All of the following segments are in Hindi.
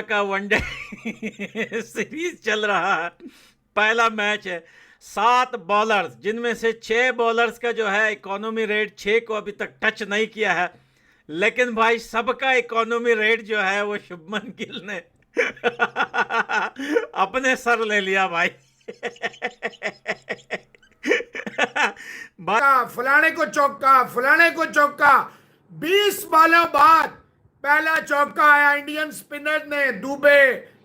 का वनडे सीरीज चल रहा है। पहला मैच है, 7 बॉलर्स जिनमें से 6 बॉलर्स का जो है इकोनॉमी रेट 6 को अभी तक टच नहीं किया है, लेकिन भाई सबका इकोनॉमी रेट जो है वो शुभमन गिल ने अपने सर ले लिया भाई। फलाने को चौका, फलाने को चौका। 20 बॉलों बाद पहला चौका आया इंडियन स्पिनर ने। दुबे,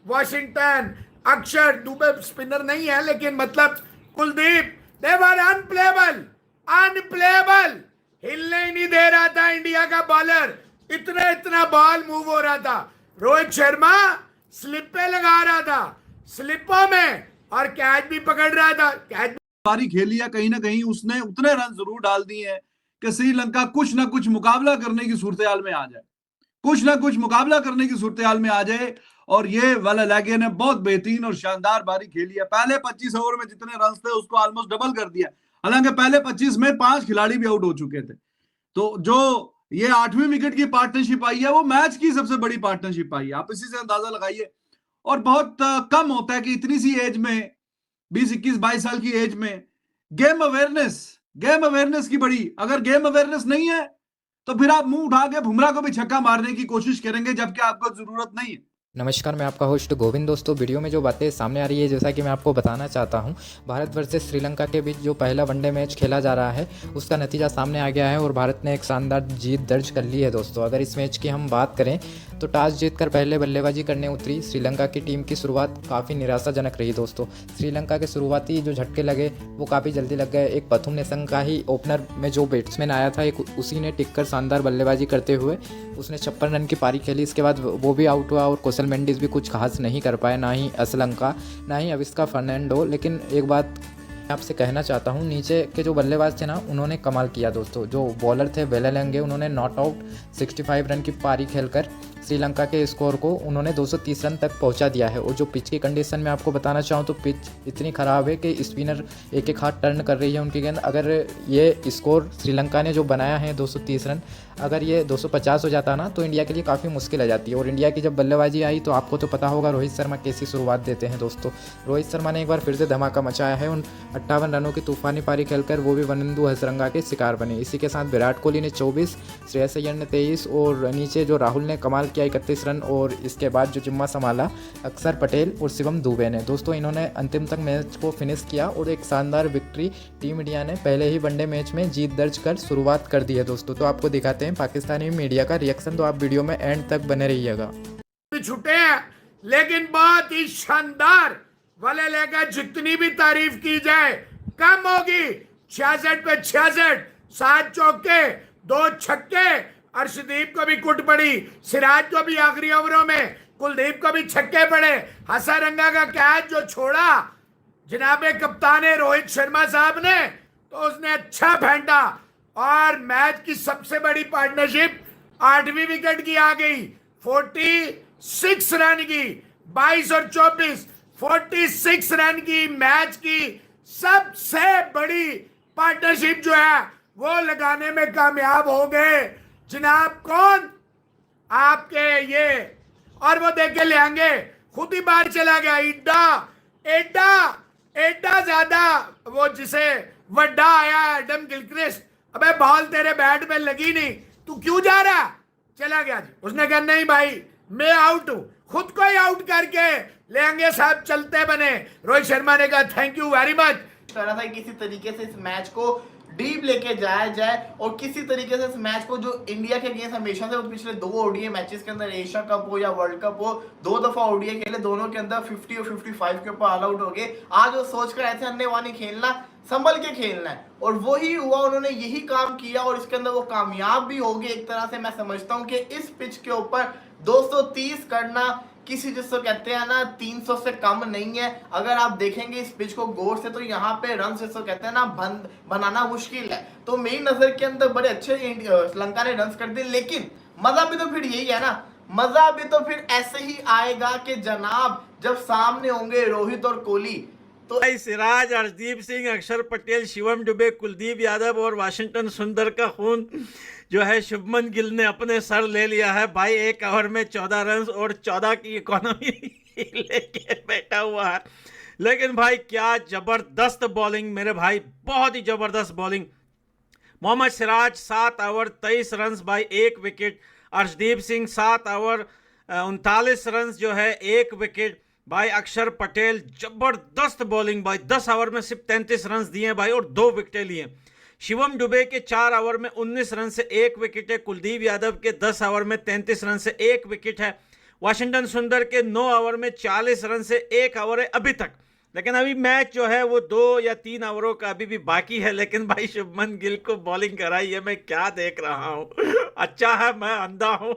वॉशिंगटन, अक्षर दुबे स्पिनर नहीं है लेकिन मतलब कुलदीप, दे वर अनप्लेबल, अनप्लेबल। हिलने ही नहीं दे रहा था इंडिया का बॉलर, इतना बॉल मूव हो रहा था। रोहित शर्मा स्लिप पे लगा रहा था, स्लिपों में, और कैच भी पकड़ रहा था। कैच पारी खेली है, कहीं ना कहीं उसने उतने रन जरूर डाल दिए हैं कि श्रीलंका कुछ ना कुछ मुकाबला करने की सूरत में आ जाए, कुछ ना कुछ मुकाबला करने की सूरत में आ जाए। और ये वालालैगे ने बहुत बेहतरीन और शानदार बारी खेली है। पहले 25 ओवर में जितने रन थे उसको ऑलमोस्ट डबल कर दिया। हालांकि पहले 25 में 5 खिलाड़ी भी आउट हो चुके थे। तो जो ये 8वीं विकेट की पार्टनरशिप आई है वो मैच की सबसे बड़ी पार्टनरशिप आई है, आप इसी से अंदाजा लगाइए। और बहुत कम होता है कि इतनी सी एज में, 20 21 22 साल की एज में गेम अवेयरनेस की बड़ी, अगर गेम अवेयरनेस नहीं है तो फिर आप मुंह उठा के बुमराह को भी छक्का मारने की कोशिश करेंगे जबकि आपको जरूरत नहीं है। नमस्कार, मैं आपका होस्ट गोविंद। दोस्तों, वीडियो में जो बातें सामने आ रही है, जैसा कि मैं आपको बताना चाहता हूं, भारत वर्सेस श्रीलंका के बीच जो पहला वनडे मैच खेला जा रहा है उसका नतीजा सामने आ गया है और भारत ने एक शानदार जीत दर्ज कर ली है। दोस्तों, अगर इस मैच की हम बात करें तो टॉस जीतकर पहले बल्लेबाजी करने उतरी श्रीलंका की टीम की शुरुआत काफ़ी निराशाजनक रही। दोस्तों, श्रीलंका के शुरुआती जो झटके लगे वो काफ़ी जल्दी लग गए। एक प्रथम नेशन का ही ओपनर में जो बैट्समैन आया था, एक उसी ने टिककर शानदार बल्लेबाजी करते हुए उसने 56 रन की पारी खेली। इसके बाद वो भी आउट हुआ और कौशल मेंडिस भी कुछ खास नहीं कर पाए, ना ही असलंका, ना ही अविस्का फर्नांडो। लेकिन एक बात आपसे कहना चाहता हूं, नीचे के जो बल्लेबाज थे ना, उन्होंने कमाल किया। दोस्तों, जो बॉलर थे वेलालैंगे, उन्होंने नॉट आउट 65 रन की पारी खेलकर श्रीलंका के स्कोर को उन्होंने 230 रन तक पहुंचा दिया है। और जो पिच की कंडीशन में आपको बताना चाहूँ तो पिच इतनी ख़राब है कि स्पिनर एक एक हाथ टर्न कर रही है उनकी गेंद। अगर ये स्कोर श्रीलंका ने जो बनाया है 230 रन, अगर ये 250 हो जाता ना तो इंडिया के लिए काफ़ी मुश्किल आ जाती है। और इंडिया की जब बल्लेबाजी आई तो आपको तो पता होगा रोहित शर्मा कैसी शुरुआत देते हैं। दोस्तों, रोहित शर्मा ने एक बार फिर से धमाका मचाया है। उन 58 रनों की तूफानी पारी खेलकर वो भी वनिंदु हसरंगा के शिकार बने। इसी के साथ विराट कोहली ने 24, श्रेयस अय्यर ने 23 और नीचे जो राहुल ने कमाल किया 31 रन। और इसके बाद जो जिम्मा संभाला अक्षर पटेल और शिवम दुबे ने। दोस्तों, इन्होंने अंतिम तक मैच को फिनिश किया और एक शानदार विक्ट्री टीम इंडिया ने पहले ही वनडे मैच में जीत दर्ज कर शुरुआत कर दी है। दोस्तों, तो आपको दिखाते हैं पाकिस्तानी मीडिया का रिएक्शन, तो आप वीडियो में एंड तक बने रहिएगा। छुटे हैं लेकिन बहुत ही शानदार वालालैगे, जितनी भी तारीफ की जाए कम होगी। 66 पे 66, 7 चौके 2 छक्के। अर्शदीप को भी कुट पड़ी, सिराज को भी आखिरी ओवरों में, कुलदीप को भी छक्के पड़े। हसरंगा का कैच जो छोड़ा जनाबे कप्तान रोहित शर्मा साहब ने, तो उसने अच्छा फेंटा। और मैच की सबसे बड़ी पार्टनरशिप 8वीं विकेट की आ गई, 46 रन की, 22 और 24, 46 रन की मैच की सबसे बड़ी पार्टनरशिप जो है वो लगाने में कामयाब हो गए जनाब। कौन? आपके ये, और वो देख के ले आएंगे, खुद ही बाहर चला गया। एडा ज्यादा वो जिसे वड्डा आया एडम गिलक्रिस्ट, अबे बॉल तेरे बैट में लगी नहीं, तू क्यों जा रहा? चला गया जी। उसने कहा नहीं भाई मैं आउट हूं, खुद को ही आउट करके ले आएंगे साहब, चलते बने। रोहित शर्मा ने कहा थैंक यू वेरी मच। तरह था किसी तरीके से इस मैच को डीप लेके जाया जाए और किसी तरीके से इस मैच को, जो इंडिया के अगेंस्ट हमेशा से पिछले 2 ओडीआई मैचेस के अंदर, एशिया कप हो या वर्ल्ड कप हो, 2 दफा ओडीआई खेले, दोनों के अंदर 50 और 55 के ऊपर ऑल आउट हो गए। आज वो सोच कर ऐसे अन्य वानी खेलना, संभल के खेलना है, और वही हुआ। उन्होंने यही काम किया और इसके अंदर वो कामयाब भी हो गए। एक तरह से मैं समझता हूँ कि इस पिच के ऊपर 230 करना किसी जिसको कहते हैं ना 300 से कम नहीं है। अगर आप देखेंगे इस पिच को गौर से तो यहाँ पे रन जिसको कहते हैं ना बनाना मुश्किल है। तो मेरी नजर के अंदर बड़े अच्छे श्रीलंका ने रन कर दिए, लेकिन मजा भी तो फिर यही है ना, मजा भी तो फिर ऐसे ही आएगा कि जनाब जब सामने होंगे रोहित और कोहली, तो भाई सिराज, अर्शदीप सिंह, अक्षर पटेल, शिवम दुबे, कुलदीप यादव और वाशिंगटन सुंदर का खून जो है शुभमन गिल ने अपने सर ले लिया है भाई। एक ओवर में 14 रन और 14 की इकोनॉमी लेके बैठा हुआ है। लेकिन भाई क्या जबरदस्त बॉलिंग मेरे भाई, बहुत ही जबरदस्त bowling. Mohammed Siraj 7 over 23 run भाई, 1 wicket. Arshdeep Singh 7 over 39 run जो है, 1 विकेट भाई। अक्षर पटेल जबरदस्त बॉलिंग भाई, 10 ओवर में सिर्फ 33 रन दिए भाई और 2 विकेटें लिए। शिवम दुबे के 4 ओवर में 19 रन से 1 विकेट है। कुलदीप यादव के 10 ओवर में 33 रन से 1 विकेट है। वाशिंगटन सुंदर के 9 ओवर में 40 रन से 1 ओवर है अभी तक। लेकिन अभी मैच जो है वो 2 या 3 ओवरों का अभी भी बाकी है। लेकिन भाई शुभमन गिल को बॉलिंग कराई है, मैं क्या देख रहा हूं। अच्छा है मैं अंधा हूं।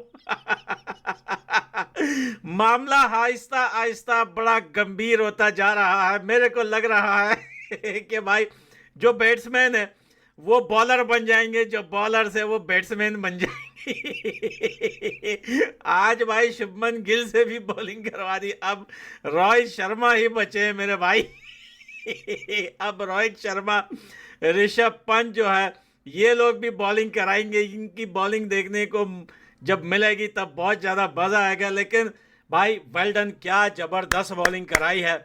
मामला आहिस्ता आहिस्ता बड़ा गंभीर होता जा रहा है। मेरे को लग रहा है कि भाई जो बैट्समैन है वो बॉलर बन जाएंगे, जो बॉलर से वो बैट्समैन बन जाएंगे। आज भाई शुभमन गिल से भी बॉलिंग करवा दी। अब रोहित शर्मा ही बचे हैं मेरे भाई। अब रोहित शर्मा, ऋषभ पंत जो है, ये लोग भी बॉलिंग कराएंगे। इनकी बॉलिंग देखने को जब मिलेगी तब बहुत ज़्यादा मज़ा आएगा। लेकिन भाई वेल डन, क्या ज़बरदस्त बॉलिंग कराई है।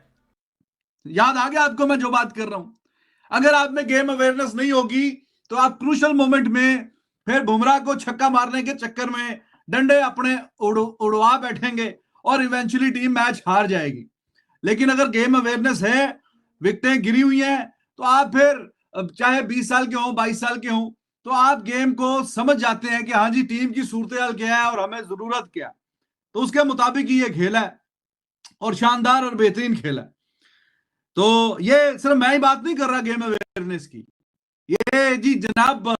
याद आ गया आपको मैं जो बात कर रहा हूं। अगर आप में गेम अवेयरनेस नहीं होगी तो आप क्रूशल मोमेंट में फिर बुमराह को छक्का मारने के चक्कर में डंडे अपने उड़वा बैठेंगे और इवेंचुअली टीम मैच हार जाएगी। लेकिन अगर गेम अवेयरनेस है, विकेटें गिरी हुई हैं, तो आप फिर चाहे 20 साल के हों, 22 साल के हों, तो आप गेम को समझ जाते हैं कि हाँ जी टीम की सूरत हाल क्या है और हमें जरूरत क्या है। तो उसके मुताबिक ही ये खेल है और शानदार और बेहतरीन खेल है। तो ये सिर्फ मैं ही बात नहीं कर रहा गेम अवेयरनेस की, ये जी जनाब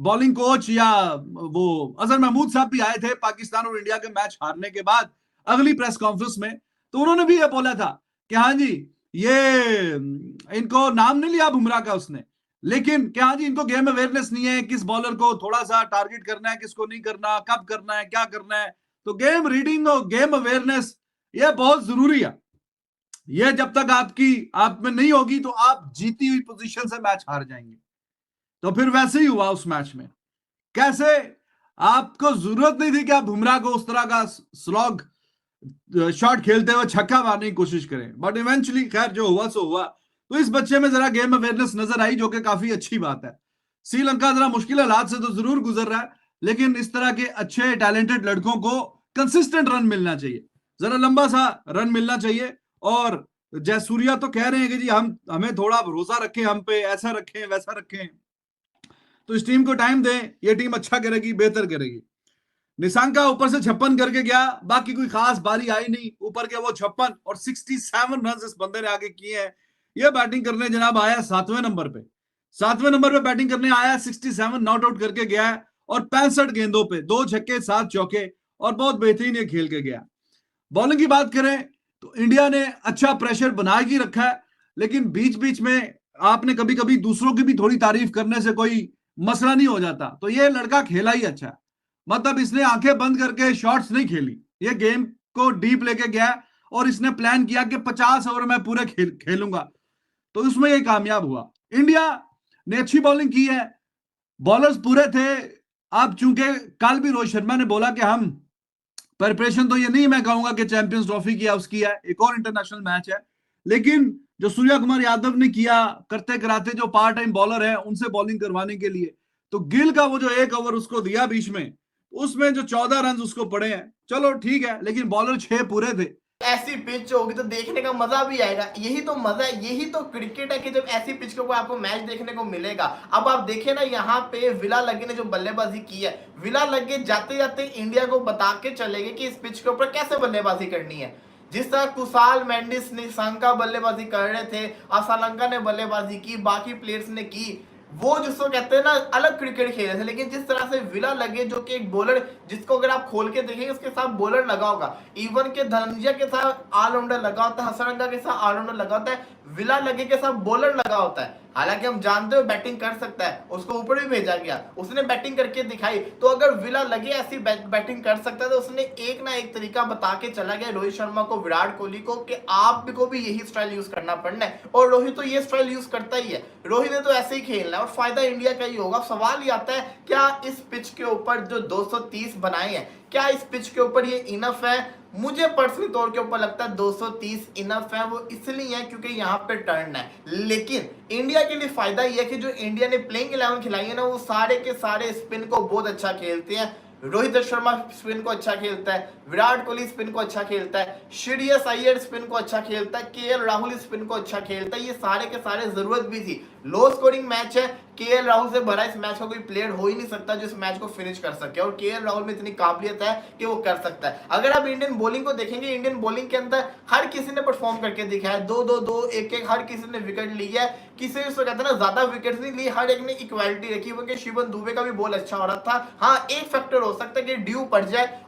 बॉलिंग कोच या वो अजहर महमूद साहब भी आए थे पाकिस्तान और इंडिया के मैच हारने के बाद अगली प्रेस कॉन्फ्रेंस में। तो उन्होंने भी ये बोला था कि हाँ जी ये इनको नाम नहीं लिया बुमराह का उसने, लेकिन क्या हाँ जी इनको गेम अवेयरनेस नहीं है, किस बॉलर को थोड़ा सा टारगेट करना है, किसको नहीं करना, कब करना है, क्या करना है। तो गेम रीडिंग और गेम अवेयरनेस ये बहुत जरूरी है। ये जब तक आप में नहीं होगी तो आप जीती हुई पोजीशन से मैच हार जाएंगे। तो फिर वैसे ही हुआ उस मैच में। कैसे आपको जरूरत नहीं थी कि आप बुमराह को उस तरह का स्लॉग शॉट खेलते हुए छक्का मारने की कोशिश करें, बट इवेंचुअली खैर जो हुआ सो हुआ। तो इस बच्चे में जरा गेम अवेयरनेस नजर आई, जो कि काफी अच्छी बात है। श्रीलंका जरा मुश्किल हालात से तो जरूर गुजर रहा है, लेकिन इस तरह के अच्छे टैलेंटेड लड़कों को कंसिस्टेंट रन मिलना चाहिए, जरा लंबा सा रन मिलना चाहिए। और जयसूर्या तो कह रहे हैं कि जी हमें थोड़ा भरोसा रखें, हम पे ऐसा रखें वैसा रखें। तो इस टीम को टाइम दें, ये टीम अच्छा करेगी, बेहतर करेगी। निशंका ऊपर से 56 करके गया, बाकी कोई खास बारी आई नहीं। ऊपर के वो 56 और 67 रन इस बंदे ने आगे किए हैं। ये बैटिंग करने जनाब आया 7वें नंबर पे, 7वें नंबर पे बैटिंग करने आया, 67 नॉट आउट करके गया है और 65 गेंदों पे 2 छक्के 7 चौके और बहुत बेहतरीन ये खेल के गया। बॉलिंग की बात करें तो इंडिया ने अच्छा प्रेशर बना के रखा है, लेकिन बीच बीच में आपने कभी कभी दूसरों की भी थोड़ी तारीफ करने से कोई मसला नहीं हो जाता। तो ये लड़का खेला ही अच्छा है, मतलब इसने आंखें बंद करके शॉट्स नहीं खेली, ये गेम को डीप लेके गया और इसने प्लान किया कि 50 ओवर में पूरे खेलूंगा। तो उसमें ये कामयाब हुआ। इंडिया ने अच्छी बॉलिंग की है, बॉलर्स पूरे थे। अब चूंकि कल भी रोहित शर्मा ने बोला कि हम प्रिपरेशन तो ये नहीं मैं कहूंगा कि चैंपियंस ट्रॉफी की उसकी है, एक और इंटरनेशनल मैच है, लेकिन जो सूर्या कुमार यादव ने किया करते कराते जो पार्ट टाइम बॉलर है उनसे बॉलिंग करवाने के लिए, तो गिल का वो जो 1 ओवर उसको दिया बीच में, उसमें जो 14 रन उसको पड़े हैं, चलो ठीक है, लेकिन बॉलर 6 पूरे थे। ऐसी पिच होगी तो देखने का मजा भी आएगा। यही तो मजा है, यही तो क्रिकेट है कि जब ऐसी पिच के ऊपर आपको मैच देखने को मिलेगा। अब आप देखें ना, यहाँ पे विला लगे ने जो बल्लेबाजी की है, विला लगे जाते जाते इंडिया को बता के चलेंगे कि इस पिच के ऊपर कैसे बल्लेबाजी करनी है। जिस तरह कुशाल मेंडिस ने शंका बल्लेबाजी कर रहे थे, असलंका ने बल्लेबाजी की, बाकी प्लेयर्स ने की, वो जिसको कहते हैं ना अलग क्रिकेट खेले थे। लेकिन जिस तरह से विला लगे, जो कि एक बॉलर जिसको अगर आप खोल के देखेंगे उसके साथ बॉलर लगा होगा, इवन के धनंजय के साथ ऑलराउंडर लगा होता है, हसरंगा के साथ ऑलराउंडर लगा होता है, विला लगे के साथ बॉलर लगा होता है। हालांकि हम जानते हो बैटिंग कर सकता है, उसको ऊपर भी भेजा गया, उसने बैटिंग करके दिखाई। तो अगर विला लगे ऐसी बैटिंग कर सकता है तो उसने एक ना एक तरीका बता के चला गया रोहित शर्मा को, विराट कोहली को, कि आप को भी यही स्टाइल यूज करना पड़ना है। और रोहित तो ये स्टाइल यूज करता ही है, रोहित ने तो ऐसे ही खेलना है और फायदा इंडिया का ही होगा। सवाल ये आता है क्या इस पिच के ऊपर जो 230 बनाए हैं, क्या इस पिच के ऊपर ये इनफ है? मुझे पर्सनली तौर के ऊपर लगता है 230 इनफ है। वो इसलिए है क्योंकि यहाँ पे टर्न है, लेकिन इंडिया के लिए फायदा ये है कि जो इंडिया ने प्लेइंग 11 खिलाई है ना, वो सारे के सारे स्पिन को बहुत अच्छा खेलते हैं। रोहित शर्मा स्पिन को अच्छा खेलता है, विराट कोहली स्पिन को अच्छा खेलता है, श्रेयस अय्यर स्पिन को अच्छा खेलता है, केएल राहुल स्पिन को अच्छा खेलता है। ये सारे के सारे जरूरत भी थी। लो स्कोरिंग मैच है, केएल राहुल से भरा इस मैच का कोई प्लेयर हो ही नहीं सकता जो इस मैच को फिनिश कर सके, और केएल राहुल में इतनी काबिलियत है कि वो कर सकता है। अगर आप इंडियन बॉलिंग को देखेंगे, इंडियन बॉलिंग के अंदर हर किसी ने परफॉर्म करके दिखाया है। 2-2-2 1-1 हर किसी ने विकेट ली है। किसी से कहते हैं ना ज्यादा विकेट नहीं ली, हर एक ने इक्वालिटी रखी, क्योंकि शिवम दुबे का भी बॉल अच्छा हो रहा था। हाँ, एक फैक्टर हो सकता है कि ड्यू पड़ जाए